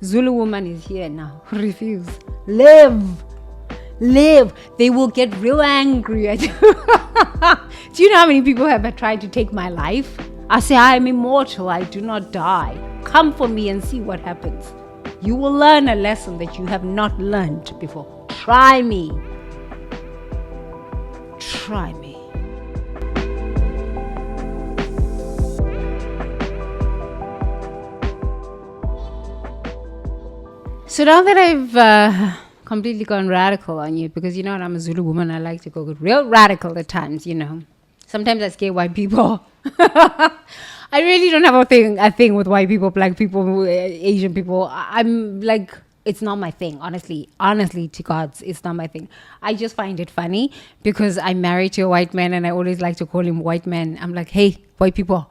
Zulu woman is here now. Refuse. Live. They will get real angry at you. Do you know how many people have tried to take my life? I say, I am immortal. I do not die. Come for me and see what happens. You will learn a lesson that you have not learned before. Try me. Try me. So now that I've completely gone radical on you, because you know what, I'm a Zulu woman, I like to go real radical at times, you know. Sometimes I scare white people. I really don't have a thing with white people, black people, Asian people. I'm like, it's not my thing, honestly to God, it's not my thing. I just find it funny because I'm married to a white man and I always like to call him white man. I'm like, hey, white people.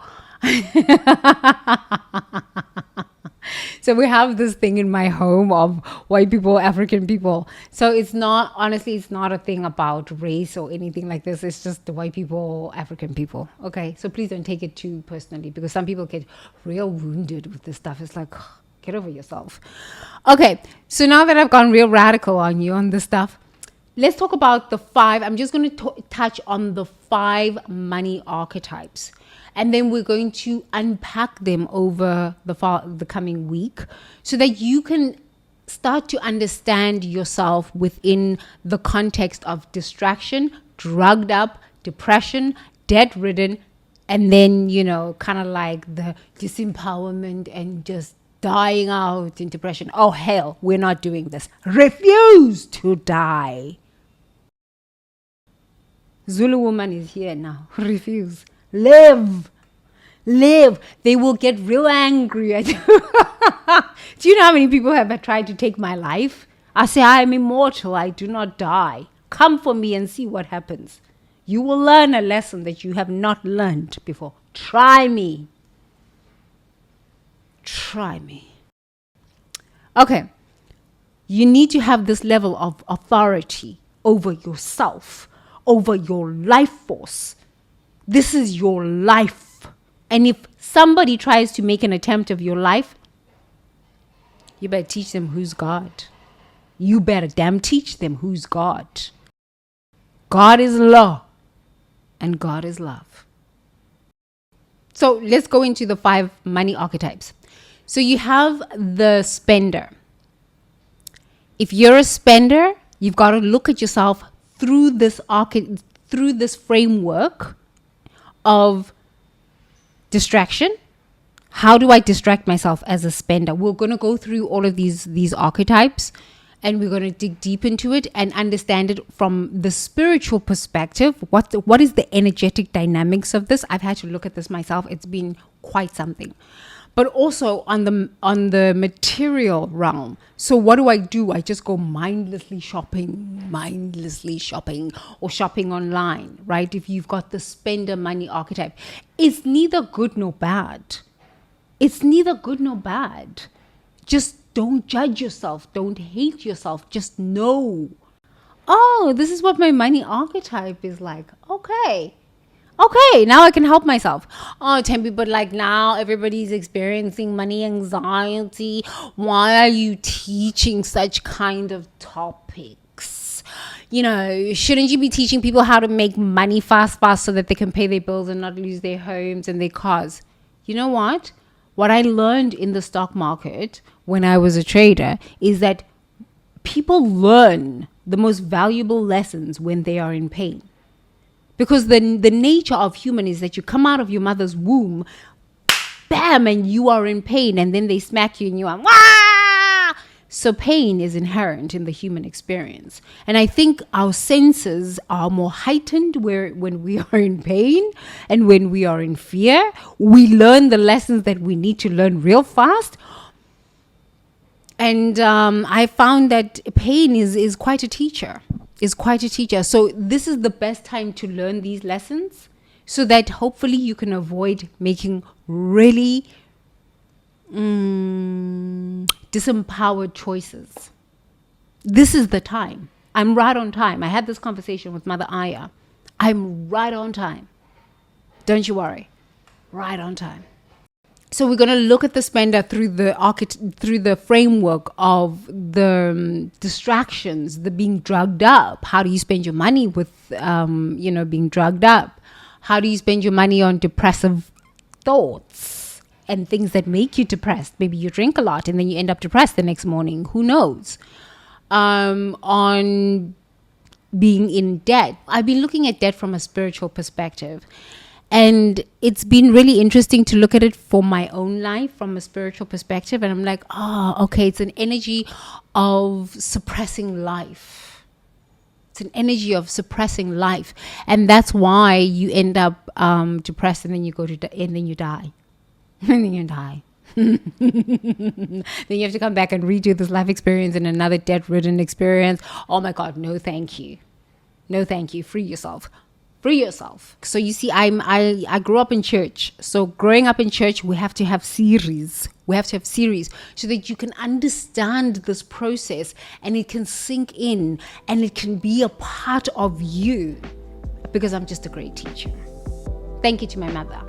So we have this thing in my home of white people, African people. So it's not a thing about race or anything like this. It's just the white people, African people. Okay, so please don't take it too personally, because some people get real wounded with this stuff. It's like, get over yourself. Okay, so now that I've gone real radical on you on this stuff, let's talk about the 5. I'm just going to touch on the 5 money archetypes. And then we're going to unpack them over the coming week so that you can start to understand yourself within the context of distraction, drugged up, depression, debt-ridden, and then, you know, kind of like the disempowerment and just dying out in depression. Oh, hell, we're not doing this. Refuse to die. Zulu woman is here now. Refuse. Live. They will get real angry at you. Do you know how many people have tried to take my life? I say, I am immortal. I do not die. Come for me and see what happens. You will learn a lesson that you have not learned before. Try me. Try me. Okay. You need to have this level of authority over yourself, over your life force. This is your life. And if somebody tries to make an attempt of your life, you better teach them who's God. You better damn teach them who's God. God is law and God is love. So let's go into the 5 money archetypes. So you have the spender. If you're a spender, you've got to look at yourself through this framework of distraction. How do I distract myself as a spender? We're going to go through all of these archetypes, and we're going to dig deep into it and understand it from the spiritual perspective. What is the energetic dynamics of this? I've had to look at this myself. It's been quite something. But also on the material realm. So what do? I just go mindlessly shopping or shopping online, right? If you've got the spender money archetype, it's neither good nor bad. Just don't judge yourself. Don't hate yourself. Just know, oh, this is what my money archetype is like. Okay, now I can help myself. Oh, Tempe, but like now everybody's experiencing money anxiety. Why are you teaching such kind of topics? You know, shouldn't you be teaching people how to make money fast so that they can pay their bills and not lose their homes and their cars? You know what? What I learned in the stock market when I was a trader is that people learn the most valuable lessons when they are in pain. Because the nature of human is that you come out of your mother's womb, bam, and you are in pain, and then they smack you and you are, wah! So pain is inherent in the human experience. And I think our senses are more heightened when we are in pain and when we are in fear. We learn the lessons that we need to learn real fast. And I found that pain is quite a teacher. So this is the best time to learn these lessons so that hopefully you can avoid making really disempowered choices. This is the time. I'm right on time. I had this conversation with Mother Aya. I'm right on time. Don't you worry. Right on time. So we're going to look at the spender through through the framework of the distractions, the being drugged up. How do you spend your money with, being drugged up? How do you spend your money on depressive thoughts and things that make you depressed? Maybe you drink a lot and then you end up depressed the next morning. Who knows? On being in debt. I've been looking at debt from a spiritual perspective. And it's been really interesting to look at it for my own life from a spiritual perspective. And I'm like, okay, it's an energy of suppressing life. It's an energy of suppressing life. And that's why you end up depressed and then you and then you die. And then you die. Then you have to come back and redo this life experience and another debt-ridden experience. Oh my God, no thank you. No thank you. Free yourself. Free yourself. So you see, I grew up in church. So growing up in church, we have to have series. We have to have series so that you can understand this process and it can sink in and it can be a part of you, because I'm just a great teacher. Thank you to my mother.